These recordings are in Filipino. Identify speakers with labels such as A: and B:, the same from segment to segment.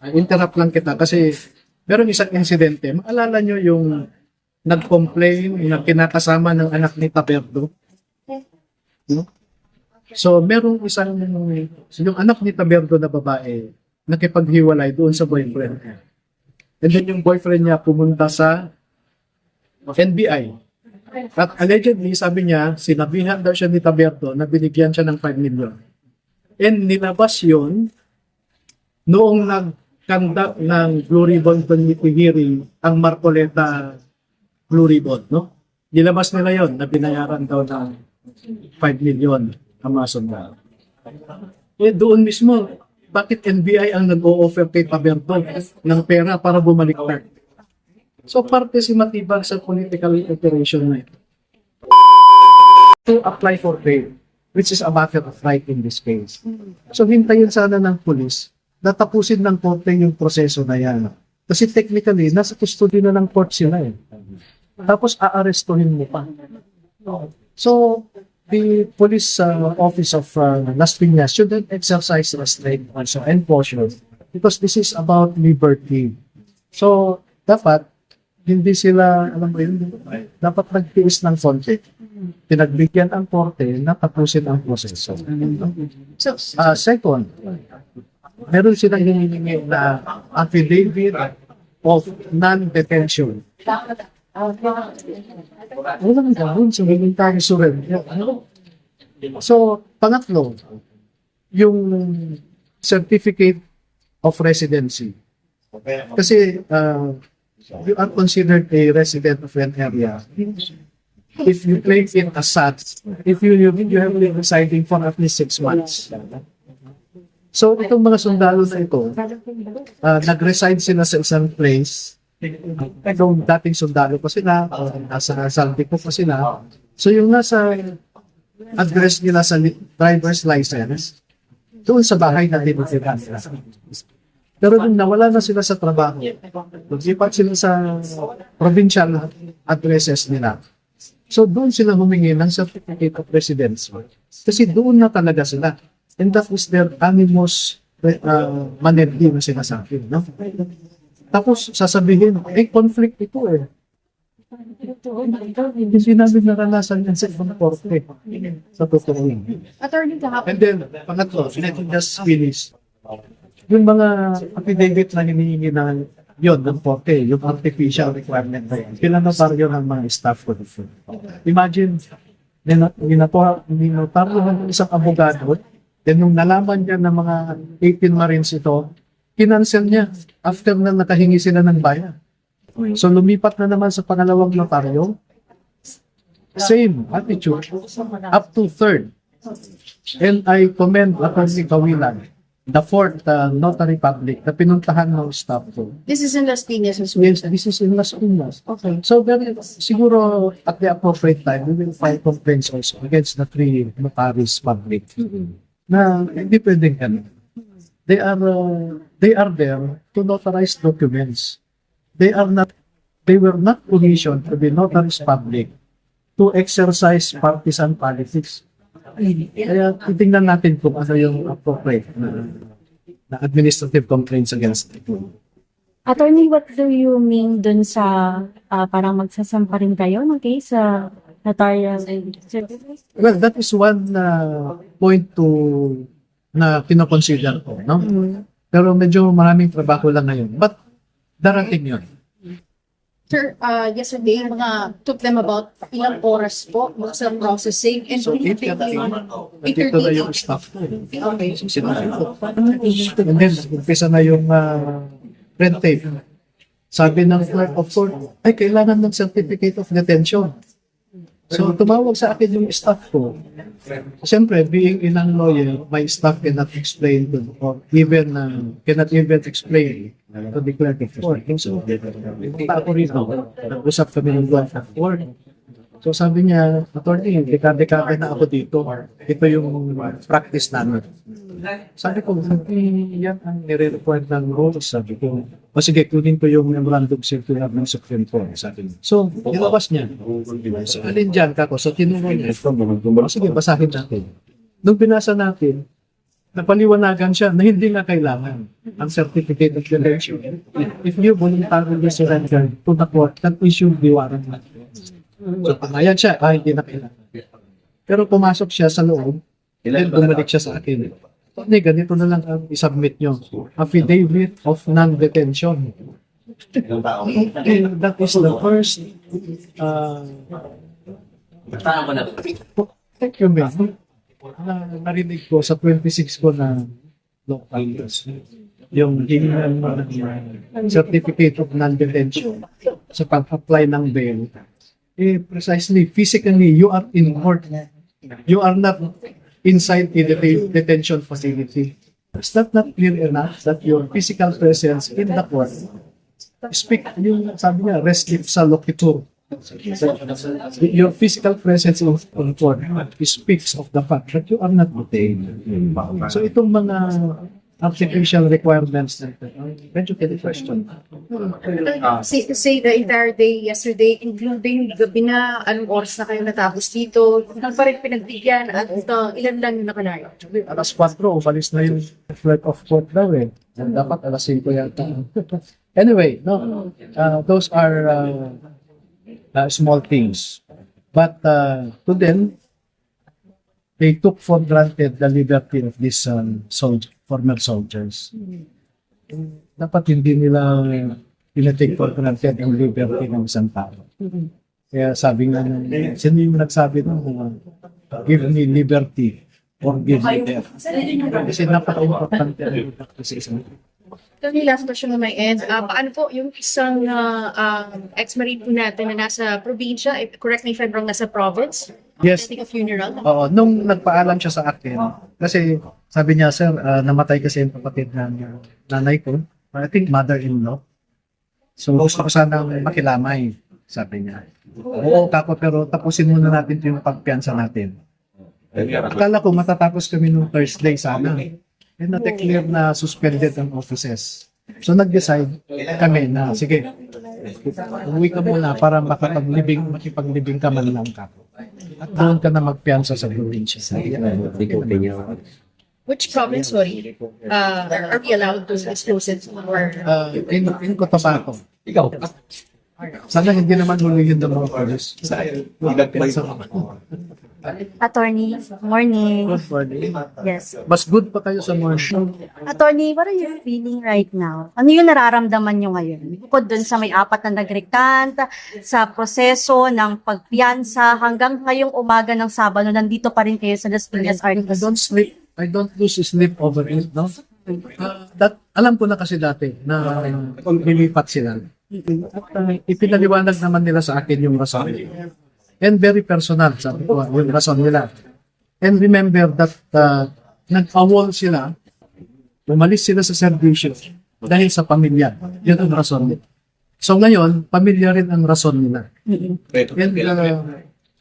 A: Interrupt lang kita kasi meron isang insidente. Maalala nyo yung nag-complain na kinakasama ng anak ni Taberdo? No? So, merong isang, yung anak ni Taberdo na babae, nakipaghiwalay doon sa boyfriend niya. And then yung boyfriend niya pumunta sa NBI. At allegedly, sabi niya, sinabihan daw siya ni Taberdo na binigyan siya ng 5 million. And nilabas yun noong nag-conduct ng Blue Ribbon Committee hearing ang Marcoleta Blue Ribbon, no? Nilabas nila yon na binayaran daw ng 5 million ang mga sundalo. Eh doon mismo, bakit NBI ang nag-o-offer kay Taberdo ng pera para bumaliktad? So parte si Matibag sa political operation na ito. To apply for bail, which is a matter of right in this case. So hintayin sana ng pulis na tapusin ng korte yung proseso na yan. Kasi technically, nasa custody na ng court sila eh. Tapos aarestuhin mo pa. So, the police office of Las Piñas shouldn't exercise restraint also and caution because this is about liberty. So, dapat, hindi sila, alam mo yun, dapat nagtiis ng konti. Pinagbigyan ang korte na tapusin ang proseso. So, second, meron silang hinihingi na affidavit of non-detention. Walang gawin sa military surrender. So, pangatlo, yung certificate of residency. Kasi you are considered a resident of an area if you claim it as such, if you have been residing for at least 6 months. So, itong mga sundalo na ito, nag-reside sila sa isang place. Itong dating sundalo pa sila, nasa Saldico pa sila. So, yung nasa address nila sa driver's license, doon sa bahay na dinitiran nila. Pero nung nawala na sila sa trabaho, lumipat sila sa provincial addresses nila. So, doon sila humingi ng certificate of residence. Kasi doon na talaga sila. And that is their animus manedi na sinasabi. No? Tapos sasabihin, conflict ito eh. Hindi namin naranasan yan sa ibang korte. Sa totoo. And then, pangatlo, let me just finish. Yung mga affidavit na hinihingi na yun, ng korte, yung artificial requirement na yun, pinanotaryo ng mga staff ko. Imagine, ninotaryo ng isang abogado, then nung nalaman niya ng mga 18 Marines ito, kinancel niya after na nakahingi sila ng bayan. So lumipat na naman sa pangalawang notaryo. Same attitude up to third. And I commend Atty. Kawilan, the fourth notary public na pinuntahan ng staff ko.
B: This is in Las Piñas as well.
A: Yes, this is in Las Piñas.
B: Okay.
A: So siguro at the appropriate time, we will file complaints also against the 3 notaries public. Na hindi pwedeng ganun. They are there to notarize documents. They were not commissioned to be notaries public to exercise partisan politics. Kaya titingnan natin kung ano yung appropriate na administrative complaints against it.
C: Attorney, what do you mean dun sa parang magsasampa rin kayo ng case sa notarial services?
A: Well, that is one point na kinoconsider ko, no? Pero medyo maraming trabaho lang ngayon. But darating yun.
B: Sir, yesterday, took them about ilang oras po sa processing. And
A: So, 8:30, nandito na yung staff ko.
B: Okay.
A: Sinabi ko. And then, umpisa na yung red tape. Sabi ng clerk of court, ay, kailangan ng certificate of detention. So, tumawag sa akin yung staff ko. Siyempre, being a lawyer, my staff cannot explain to, or even, cannot even explain to the clerk of court. So, punta ako rito. Nag-usap kami ng clerk of court. So, sabi niya, attorney, dekada-dekada na ako dito. Ito yung practice namin. Sabi ko, yan ang nire-require ng rules. Sabi ko, o sige, kunin ko yung memorandum circular ng Supreme Court. Sabi niya. So, nilabas niya. So, alin dyan kako? So, tinuro niya. O sige, basahin natin. Nung binasa natin, napaliwanagan siya na hindi na kailangan ang certificate of detention. If you voluntarily surrender to the court that issued the warrant. So, pumayag siya, hindi na kailangan. Pero pumasok siya sa loob, then bumalik siya sa akin. Hindi, ganito na lang ang isubmit nyo. Affidavit of non-detention. And that is the first thank you, ma'am. Narinig ko sa 26 ko na local years. Yung hiningan mo ng certificate of non-detention sa pag-apply ng bail. Precisely, physically, you are in court. You are not inside the detention facility. Is that not clear enough that your physical presence in the court speak, yung sabi niya, res ipsa loquitur. Your physical presence in court speaks of the fact that you are not detained. So itong mga artificial requirements natin, medyo kaya question.
B: Safe to say the entire day yesterday, including gabi na, anong oras na kayo natapos dito, nang pa rin pinagbigyan at ilan lang yung nakanayo.
A: Alas 4, umalis na yung flight of court daw eh. Dapat alas 5 yata. Anyway, no, those are small things. But to them, they took for granted the liberty of these former soldiers. Dapat hindi nila tinatake for granted ang liberty ng isang tao. Kaya sabi nga, sino yung nagsabi nung give me liberty or give me death? Kasi napaka-importante ang liberty sa isang tao.
B: Tony, last question on my end. Paano po yung isang ex-marine po natin na nasa probinsya, correct me if I'm wrong, nasa province?
A: Yes.
B: Attending a funeral?
A: Oo, nung nagpaalam siya sa akin, kasi sabi niya, sir, namatay kasi yung kapatid ng nanay ko, I think mother-in-law. So gusto ko sanang makilamay, sabi niya. Oo, kako, pero tapusin muna natin yung pagpiansa natin. Akala ko matatapos kami nung Thursday sana. And na-declare na suspended ang offices. So nag-decide kami na, sige, uwi ka muna para makipaglibing ka man lang kako. At doon ka na magpiansa sa probinsya.
B: Which province, sorry? Are we allowed to disclose it? Or
A: In Cotabato. Sana hindi naman hulihin ng mga police.
C: Attorney, morning.
A: Good morning.
C: Yes.
A: Mas good pa kayo sa morning.
C: Attorney, what are you feeling right now? Ano yung nararamdaman nyo ngayon? Bukod dun sa may 4 na nag-recant, sa proseso ng pagpiyansa, hanggang ngayong umaga ng Sabado, nandito pa rin kayo sa Las Piñas Arts.
A: I don't lose sleep over it, no? Alam ko na kasi dati na lilipat sila. At ipinaliwanag naman nila sa akin yung rason. And very personal, sabi ko, yung rason nila. And remember that nag-awol sila, umalis sila sa servisyo dahil sa pamilya. Yun ang rason nila. So ngayon, pamilya rin ang rason nila. And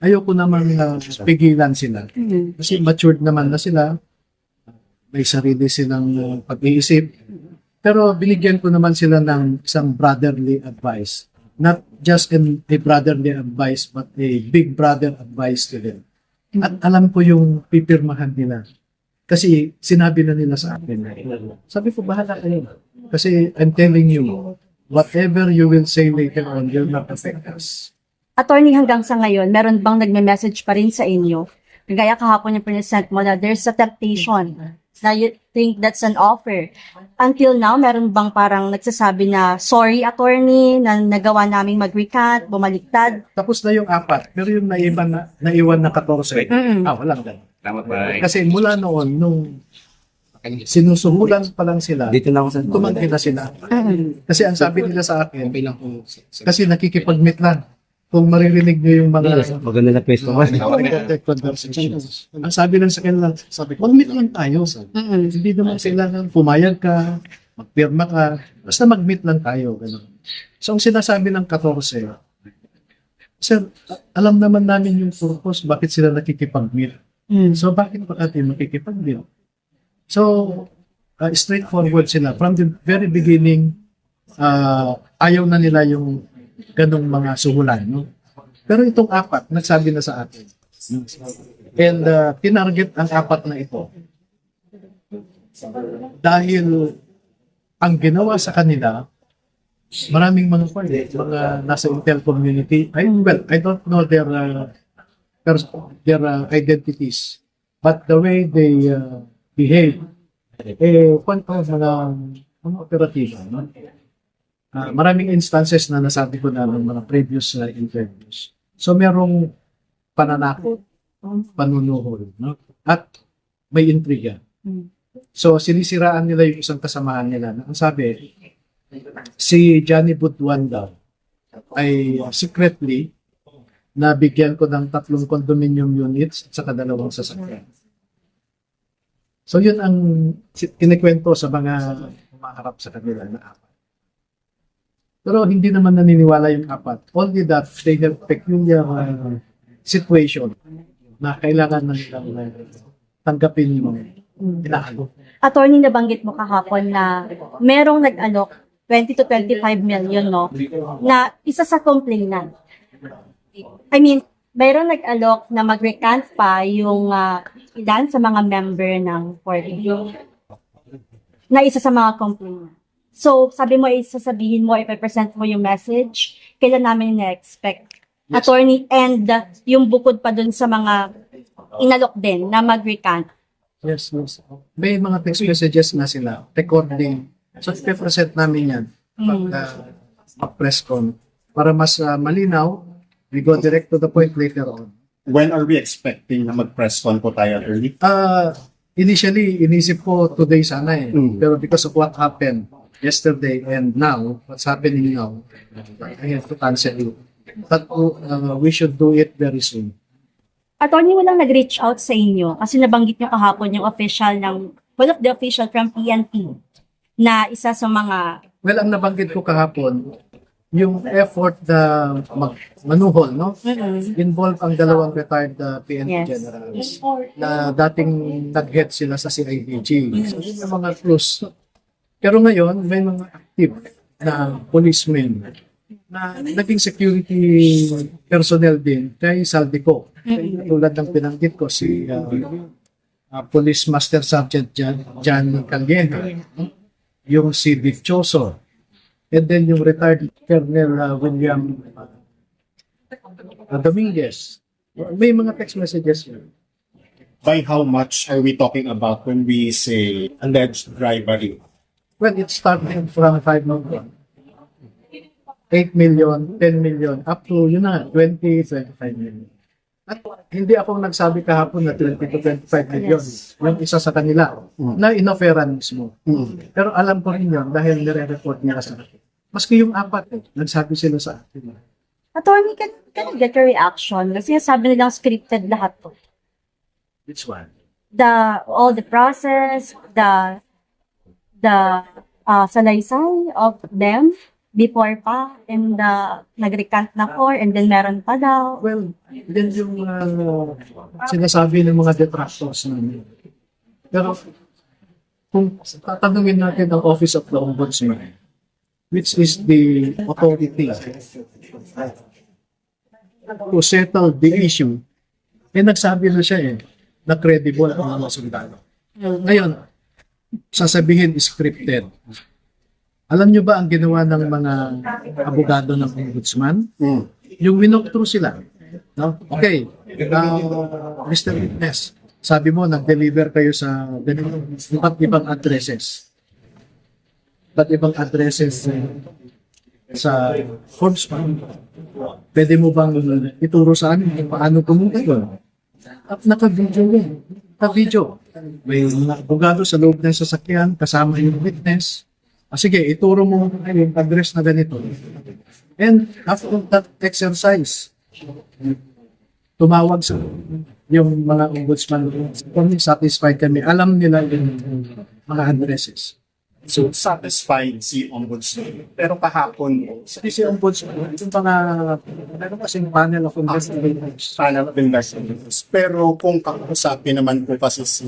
A: ayoko naman pigilan sila. Kasi matured naman na sila. May sarili silang pag-iisip. Pero binigyan ko naman sila ng isang brotherly advice. Not just a brotherly advice, but a big brother advice to them. At alam ko yung pipirmahan nila. Kasi sinabi na nila sa akin. Sabi ko, bahala kayo. Kasi I'm telling you, whatever you will say later on will not affect us.
C: Attorney, hanggang sa ngayon, meron bang nagme-message pa rin sa inyo? Kagaya kahapon yung present mo na there's a temptation na you think that's an offer. Until now, meron bang parang nagsasabi na, sorry, attorney, na nagawa naming mag-recant, bumaliktad?
A: Tapos na yung 4, pero yung naiwan na 14, walang ganun. Kasi mula noon, nung sinusuhulan pa lang sila,
D: Dito na ako sa
A: tumanggi na sila. Kasi ang sabi nila sa akin, kasi nakikipag-meet lang. Kung maririnig nyo yung mga
D: maganda na pwesto mo.
A: conversations. Ang sabi lang sa kanila, mag-meet lang tayo. Hindi naman kailangan pumayag ka, magpirma ka, basta mag-meet lang tayo. Ganun. So ang sinasabi ng 14, sir, alam naman namin yung purpose, bakit sila nakikipag-meet. So bakit pa natin makikipag-meet? So straightforward sila. From the very beginning, ayaw na nila yung ganong mga suhulan. No? Pero itong 4, nagsabi na sa atin. And tinarget ang 4 na ito. Dahil ang ginawa sa kanila, maraming mga nasa Intel community. I don't know their identities, but the way they behave, kwento mga operatiba. No? Maraming instances na nasabi ko na ng mga previous interviews. So merong pananakot, panunuhol, no? At may intriga. So sinisiraan nila yung isang kasamahan nila. Ang sabi, si Johnny Butuan daw ay secretly nabigyan ko ng 3 condominium units at saka 2 sasakyan. So yun ang kinikwento sa mga umaharap sa kanila na 4. Pero hindi naman naniniwala yung 4. Only that they have peculiar situation na kailangan na nilang tanggapin yung inaalok.
C: Attorney, nabanggit mo kahapon na merong nag-alok 20 to 25 million, no? Na isa sa complainant. I mean, mayroong nag-alok na mag-recant pa yung ilan sa mga member ng 40 na isa sa mga complainant. So, sabi mo, isasabihin mo, ipapresent mo yung message, kailan namin na-expect.
A: Yes.
C: Attorney, and yung bukod pa dun sa mga inalok din na mag-recant.
A: Yes. May mga text messages na sila, recording. So, ipapresent namin yan pag press con para mas malinaw. We go direct to the point later on.
D: When are we expecting na mag-press con po tayo, attorney?
A: Initially, inisip ko today sana eh. Pero because of what happened yesterday and now, what's happening now, I have to cancel it. But we should do it very soon.
C: Attorney, walang nag-reach out sa inyo kasi nabanggit nyo kahapon yung official one of the official from PNP na isa sa mga...
A: Well, ang nabanggit ko kahapon, yung effort na manuhol, no? Involve ang 2 retired PNP
C: Yes.
A: generals na dating nag-head sila sa CIDG. So, yun yung mga clues. Pero ngayon, may mga active na policemen na naging security personnel din kay Saldico. Tulad ng pinanggit ko, si Police Master Sergeant John Calleja, yung si Dichoso, and then yung retired Colonel William Dominguez. May mga text messages yun.
D: By how much are we talking about when we say alleged bribery?
A: Well, it started from 5 million, 8 million, 10 million, up to, 20, 25 million. At hindi ako nagsabi kahapon na 20 to 25 million. Yung isa sa kanila na inofferan mismo. Pero alam ko rin yun dahil nire-report nila sa akin. Maski yung 4, nagsabi sila sa akin.
C: Attorney, can I get your reaction? Kasi sabi nilang scripted lahat to.
A: Which one?
C: All the process, the salaysay of them before pa, and nag-recant na for, and then meron pa daw.
A: Well, yan yung sinasabi ng mga detractors namin. Pero kung tatanungin natin ang Office of the Ombudsman, which is the authority to settle the issue, nagsabi na siya na credible ang mga sundalo. Ngayon, sasabihin scripted. Alam nyo ba ang ginawa ng mga abogado ng ombudsman? Yung winok through sila. No? Okay, Mr. Witness, sabi mo, nag-deliver kayo sa iba't ibang addresses. Iba't ibang addresses sa ombudsman. Pwede mo bang ituro sa amin kung paano pumunta doon? At naka-video yun. Naka-video. May mga abogado sa loob ng sasakyan, kasama yung witness. Sige, ituro mo yung address na ganito. And after that exercise, tumawag sa yung mga ombudsman. Kung satisfied kami, alam nila yung mga addresses.
D: So, satisfied si Ombudsman. Pero kahapon,
A: Si ombudsman, yung mga, meron kasing panel of investigators.
D: panel of investigators. Pero kung kakusapin naman po kasi si...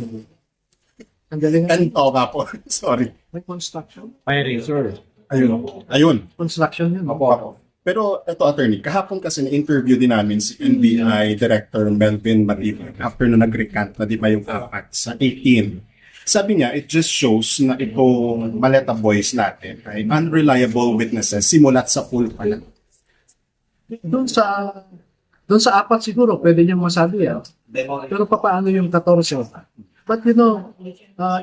A: Ang galing nga.
D: nga po. Sorry.
A: May construction.
D: Ayun.
A: Construction yun.
D: Opo. Pero ito, attorney, kahapon kasi na-interview din namin si NBI Director Melvin Matibag after na nag-recant na di ba yung 4 sa 18. Sabi niya, it just shows na itong Maleta Boys natin ay unreliable witnesses simulat sa pool pa lang.
A: Doon sa apat siguro pwede niyang masabi pero paano yung 14? But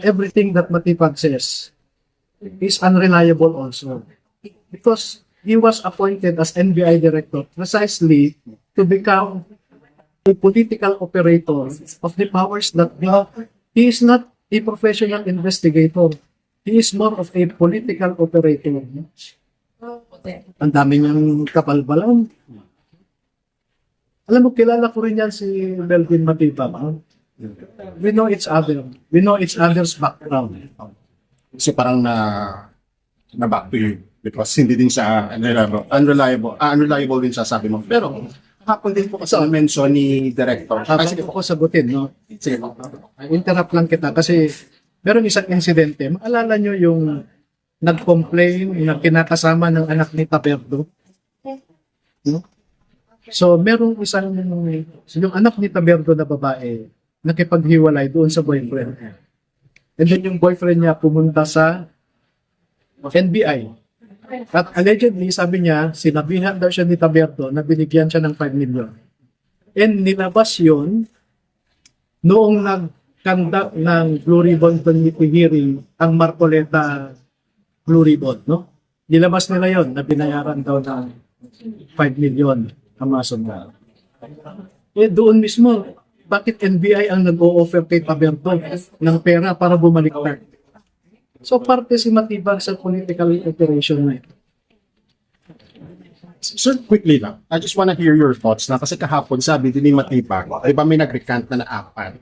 A: everything that Matipag says is unreliable also because he was appointed as NBI director precisely to become a political operator of the powers that be. He is not a professional investigator. He is more of a political operator. Ang dami niyang kapalbalan. Alam mo, kilala ko rin yan si Melvin Matipag. We know each other. We know each other's background.
D: So parang na back to you because hindi din siya unreliable din siya sabi mo. Pero hapon din po kasi mention ni director.
A: Sige po ko sagutin, no?
D: Sige po.
A: Interrupt lang kita kasi meron isang insidente. Maalala nyo yung nag-complain na kinakasama ng anak ni Taberdo? No? So, merong yung anak ni Taberdo na babae nakipaghiwalay doon sa boyfriend. And then yung boyfriend niya pumunta sa NBI. At allegedly, sabi niya, sinabihan daw siya ni Taberdo na binigyan siya ng 5 million. And nilabas yun noong nag-conduct ng Blue Ribbon Committee hearing ang Marcoleta Blue Ribbon, no? Nilabas nila yon na binayaran daw ng 5 million ang mga sundalo. Eh doon mismo, bakit NBI ang nag-o-offer kay Taberdo ng pera para bumaliktad? So parte si Matibag sa political operation na ito.
D: Sir, quickly lang. I just wanna hear your thoughts na kasi kahapon sabi din ni Matipag, di ba may nag-recant na 4?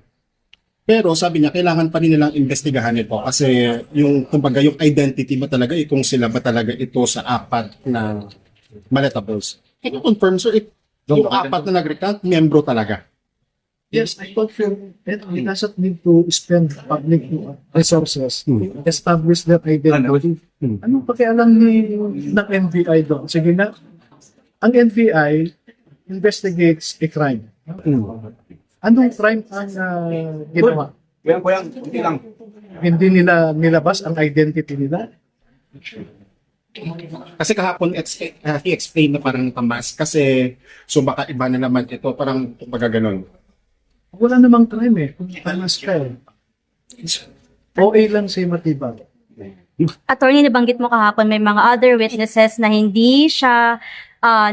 D: Pero sabi niya, kailangan pa rin nilang investigahan ito kasi yung, kumbaga, yung identity ba talaga, kung sila ba talaga ito sa 4 na Maleta Boys. Can you confirm, sir, if yung 4 na nag-recant, membro talaga?
A: Yes, I confirm that he doesn't need to spend public resources to establish their identity. Anong pakialam ng NBI doon? Sige na, ang NBI investigates a crime. Anong crime ang ginawa? Hindi nila nilabas ang identity nila?
D: Kasi kahapon, he explained na parang tambas kasi so baka iba na naman ito, parang kumbaga ganun.
A: Wala namang crime kung tamas ka OA lang si Matibag.
C: Attorney, nabanggit mo kahapon may mga other witnesses na hindi siya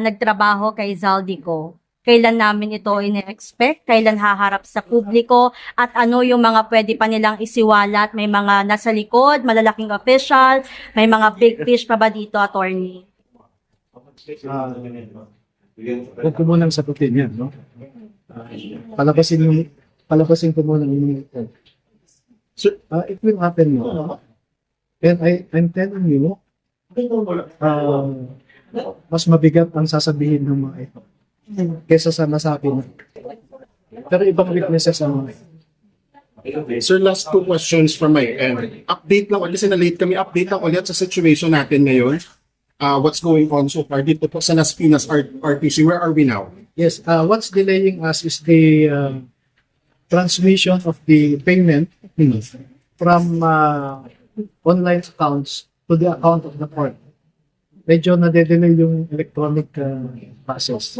C: nagtrabaho kay Zaldico. Kailan namin ito ine-expect? Kailan haharap sa publiko? At ano yung mga pwede pa nilang isiwalat? May mga nasa likod, malalaking official, may mga big fish pa ba dito, attorney?
A: Huwag ko munang sagutin yan, no? Palabasin ko muna yung
D: Sir,
A: it will happen, no? And I'm telling you, mas mabigat ang sasabihin ng mga ito kesa sa nasabi na. Pero ibang witnesses ang mga ito.
D: sir, last 2 questions from my end. Update lang, kasi na-late kami, update lang ulit sa situation natin ngayon. What's going on so far dito po sa Las Piñas RTC? Where are we now?
A: Yes, what's delaying us is the transmission of the payment from online accounts to the account of the court. Medyo nade-delay yung electronic process.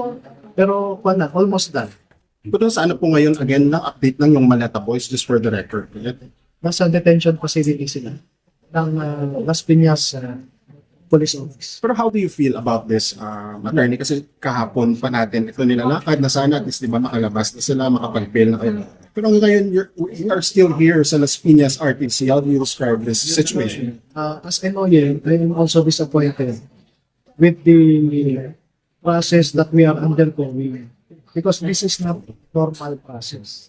A: Pero almost done.
D: Pero sa ano po ngayon, again, na-update lang yung Maleta Boys just for the record.
A: Nasa detention facility sila ng Las Piñas Police Office.
D: Pero how do you feel about this, attorney? Kasi kahapon pa natin ito nilalakad na sana at least, di ba, makalabas na sila, makapag-bail na kayo. Pero ngayon, we are still here sa Las Piñas RTC. How do you describe this situation?
A: As MOA, I am also disappointed with the process that we are undergoing because this is not normal process.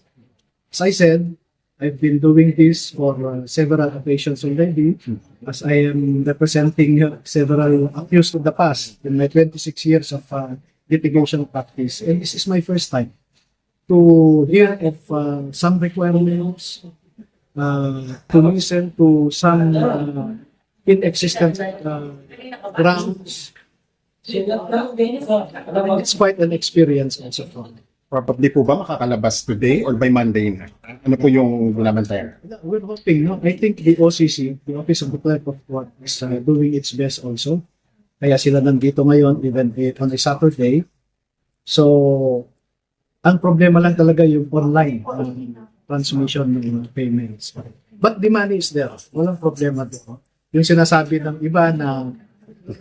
A: As I said, I've been doing this for several occasions already as I am representing several accused of the past in my 26 years of litigation practice. And this is my first time to hear of some requirements, to listen to some inexistent grounds. So, it's quite an experience also for me.
D: Probably po ba makakalabas today or by Monday na? Ano po yung binabantayan?
A: We're hoping, no? I think the OCC, the Office of the Clerk of Court, is doing its best also. Kaya sila nandito ngayon, even on a Saturday. So, ang problema lang talaga yung online transmission ng payments. But the money is there. Walang problema doon. Yung sinasabi ng iba na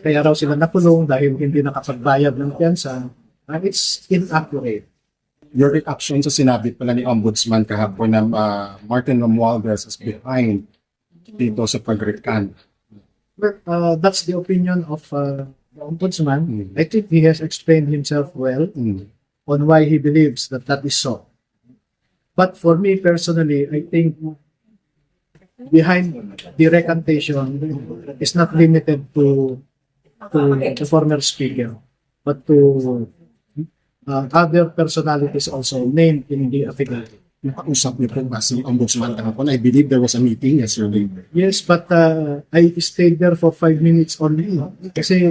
A: kaya raw sila nakulong dahil hindi nakapagbayad ng piyansa, it's inaccurate.
D: Your reaction sa sinabi pala ni Ombudsman kahapon na Martin Romualdez is behind dito sa pag-recant.
A: Well, that's the opinion of the Ombudsman. I think he has explained himself well on why he believes that that is so. But for me personally, I think behind the recantation is not limited to the former speaker, but to other personalities also named in the affidavit.
D: Nakausap niyo po ba si Ombudsman kahapon? I believe there was a meeting yesterday.
A: Yes, but I stayed there for 5 minutes only. Kasi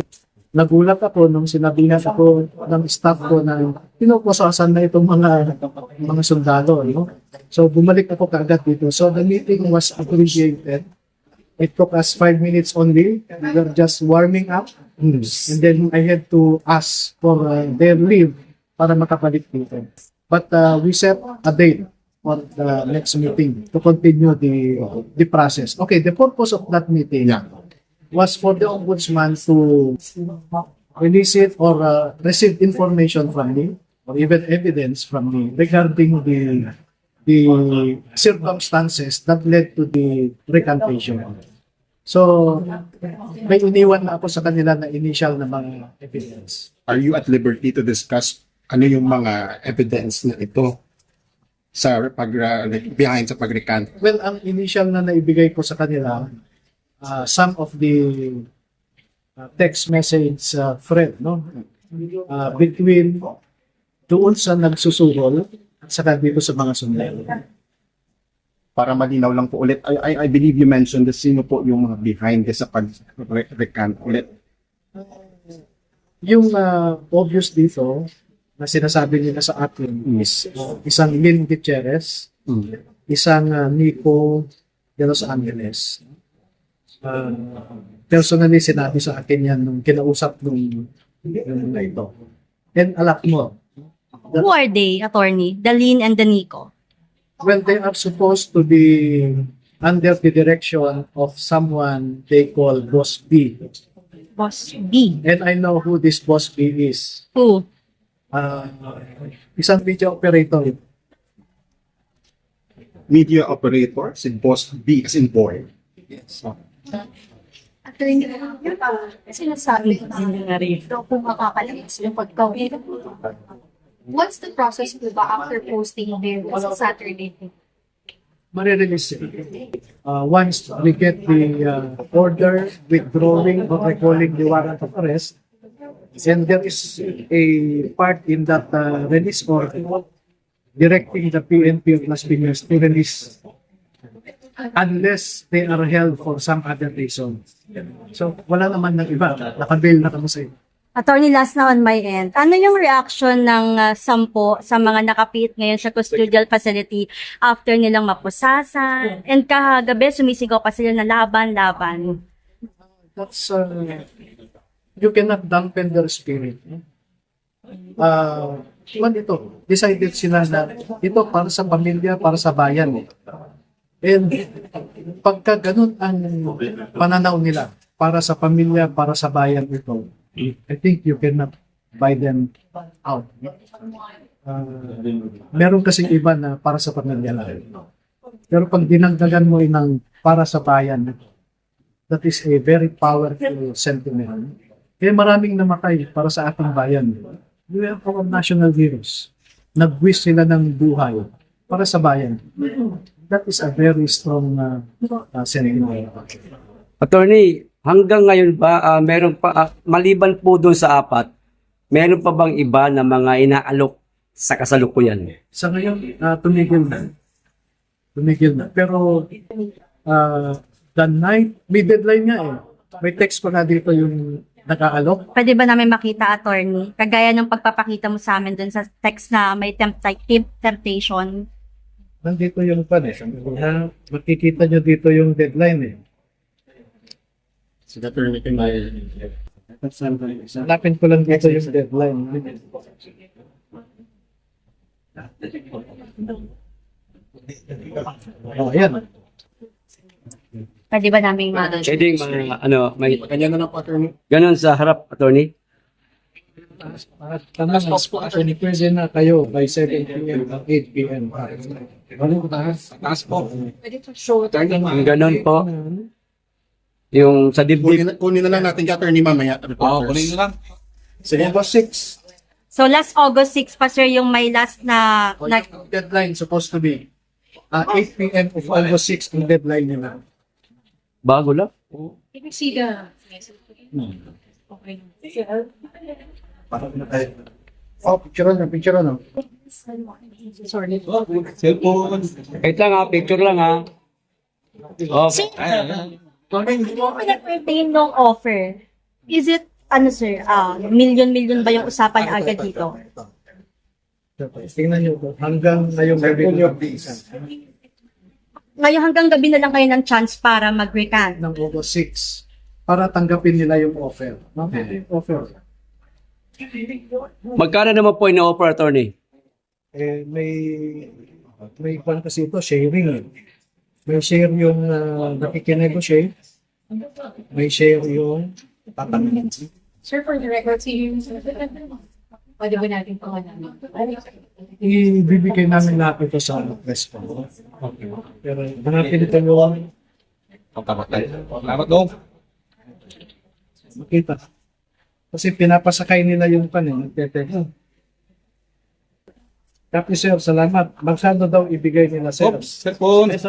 A: nagulat ako nung sinabihan ako ng staff ko na pinupusasan na itong mga sundalo. No? So bumalik ako kaagad dito. So the meeting was abbreviated. It took us 5 minutes only. We were just warming up. And then I had to ask for their leave para makabalik dito. But we set a date for the next meeting to continue the process. Okay, the purpose of that meeting was for the Ombudsman to elicit or receive information from me or even evidence from me regarding the circumstances that led to the recantation. So, may iniwan na ako sa kanila na initial na mga evidence.
D: Are you at liberty to discuss ano yung mga evidence na ito sa behind sa pag-recant?
A: Well, ang initial na naibigay ko sa kanila, some of the text message thread, no? Between doon sa nagsusuhol at saka dito sa mga sundalo.
D: Para malinaw lang po ulit, I believe you mentioned the sino po yung mga behind sa pag-recant ulit.
A: Yung obvious dito, na sinasabi nila sa atin is isang Lynn Gutierrez, isang Nico de Los Angeles. Personally, sinabi sa akin yan nung kinausap nung na ito. And a lot more.
C: Who are they, attorney? The Lynn and the Nico?
A: Well, they are supposed to be under the direction of someone they call Boss B.
C: Boss B.
A: And I know who this Boss B is.
C: Who?
A: Isang video operator.
D: Media operator, si Boss B as in boy.
A: Yes.
B: Actually, yun sinasabi ito kung makakalakas yung pagkawin. What's the process po ba after posting din sa Saturday?
A: Marirelease it. Once we get the order withdrawing or recalling the warrant of arrest, and there is a part in that release order directing the PNP of Las Piñas to release unless they are held for some other reason. So, wala naman ng iba. Nakabail na kami sa iyo.
C: Attorney, last na on my end. Ano yung reaction ng sampo sa mga nakapit ngayon sa custodial facility after nilang mapusasan? And kahagabi, sumisigaw pa sila na laban-laban.
A: That's, you cannot dampen their spirit. Ito, decided sila na ito para sa pamilya, para sa bayan. And pagka ganun ang pananaw nila, para sa pamilya, para sa bayan ito, I think you cannot buy them out. Meron kasing iba na para sa pamilya lang. Pero pag dinagdagan mo ng para sa bayan, that is a very powerful sentiment. Kaya maraming namatay para sa ating bayan. We are our national heroes. Nag-wish sila ng buhay para sa bayan. That is a very strong sentiment.
E: Attorney, hanggang ngayon ba, meron pa, maliban po doon sa 4, meron pa bang iba na mga inaalok sa kasalukuyan?
A: Sa ngayon, tumigil na. Tumigil na. Pero, the night, may deadline nga eh. May text pa nga dito yung nag-aalok.
C: Pwede ba namin makita, attorney? Kagaya ng pagpapakita mo sa amin dun sa text na may temptation.
A: Nandito yung pan eh. Makikita nyo dito yung deadline eh.
D: Sige, attorney, kay may...
A: Hanapin ko lang dito yung deadline. Oh, ayan.
C: Pwede ba namin
E: Pwedeng may
D: Ganyan na lang po, attorney.
E: ganun sa harap, attorney.
A: Tanas po, attorney, pwede na kayo by 7 p.m. at 8 p.m.
E: Ang ganun po. Yung sa dibdib.
D: Kunin na lang natin kay attorney mamaya. Kunin na lang.
A: Sige, August 6.
C: So last August 6 pa sir yung may last na,
A: Yung deadline supposed to be 8 p.m. of August 6 ang deadline nila.
E: Bago lang.
B: Can you see the message? Okay.
A: Oh, picture na.
B: Sorry.
E: Wait lang ha, picture lang ha. Okay.
C: Kung nag-maintain ng offer, is it, sir, million-million ba yung usapan agad dito?
A: Tingnan nyo po, hanggang ngayong gabi
C: Ngayon hanggang gabi na lang kayo ng chance para mag-recant.
A: ng August 6 para tanggapin nila yung offer. Okay. Offer.
E: Magkano naman po ino-offer, attorney?
A: Eh, may kwan kasi ito, sharing. Eh. May share yung nakikinegotiate. May share yung tatanggapin.
B: Sir, for the record, pwede ba natin pangalan?
A: Ibibigay namin lahat ito sa press po. Okay. Pero hanapin ito yung makita. Kasi pinapasakay nila yung nagtetext. Tapi sir, salamat. Magsano daw ibigay nila sir?
F: Cellphone.
D: 8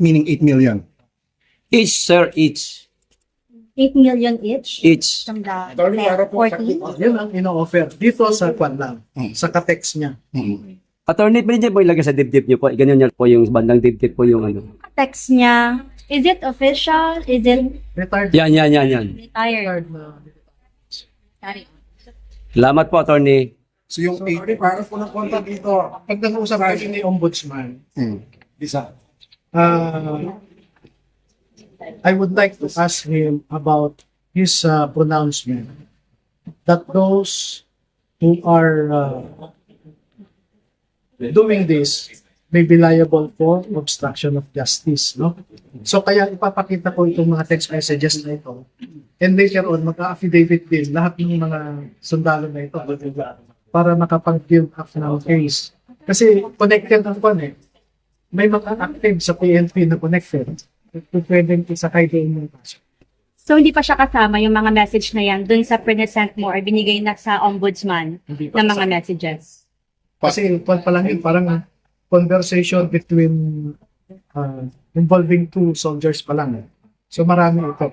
D: meaning 8 million.
E: Each, sir, each.
C: 8 million each?
E: Each.
C: From the
D: Attorney, para po
C: 14?
A: Yun ang ino-offer. Dito sa kwan lang. Sa ka-text niya.
E: Attorney, pwede niyo po ilagay sa dibdib niyo po. Ganyan niyo po yung bandang dibdib po yung ano.
C: Text niya, is it official? Is it
A: Retired.
E: Yan.
C: retired?
E: Salamat po, attorney.
D: So yung 8...
A: Para po ng konta dito. Pag nag-uusap kasi ni Ombudsman,
D: Isa.
A: I would like to ask him about his pronouncement that those who are doing this may be liable for obstruction of justice, no? So kaya ipapakita ko itong mga text messages na ito. And later on, mag-affidavit din lahat ng mga sundalo na ito para makapag-build up ng case. Kasi connected ang kwan eh. May mga active sa PNP na connected. Pwedeng isakay din yung kaso.
C: So hindi pa siya kasama yung mga message na yan dun sa present mo or binigay na sa ombudsman
A: Hindi pa
C: na mga
A: kasama.
C: messages?
A: Kasi kwan pa lang yun, parang conversation between involving two soldiers pa lang. So marami ito.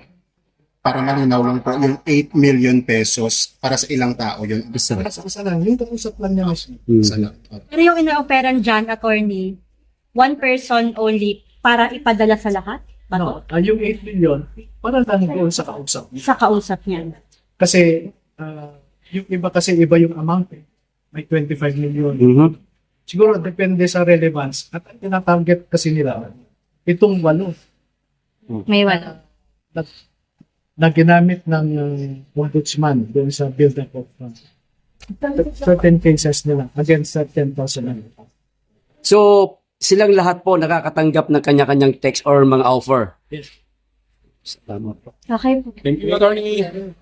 D: Para malinaw lang po, yung 8 million pesos para sa ilang tao, yung isa.
A: Para sa isa lang, yung kausap lang niya mismo.
D: Isa lang.
C: Pero yung ina-offeran dyan, attorney, one person only para ipadala sa lahat? Ba to?
A: No, yung 8 million, para lang doon sa kausap.
C: Sa kausap niya.
A: Kasi yung iba kasi iba yung amount eh. May 25 million.
E: Mhm.
A: Siguro depende sa relevance. At ang tinatarget kasi nila, itong 8
C: May wala.
A: na ginamit ng ombudsman doon sa build-up of certain cases nila against certain personnel.
E: So, silang lahat po nakakatanggap ng kanya-kanyang text or mga offer.
A: Yes.
E: Tama po.
C: Okay.
F: Thank you, attorney.
D: Thank you.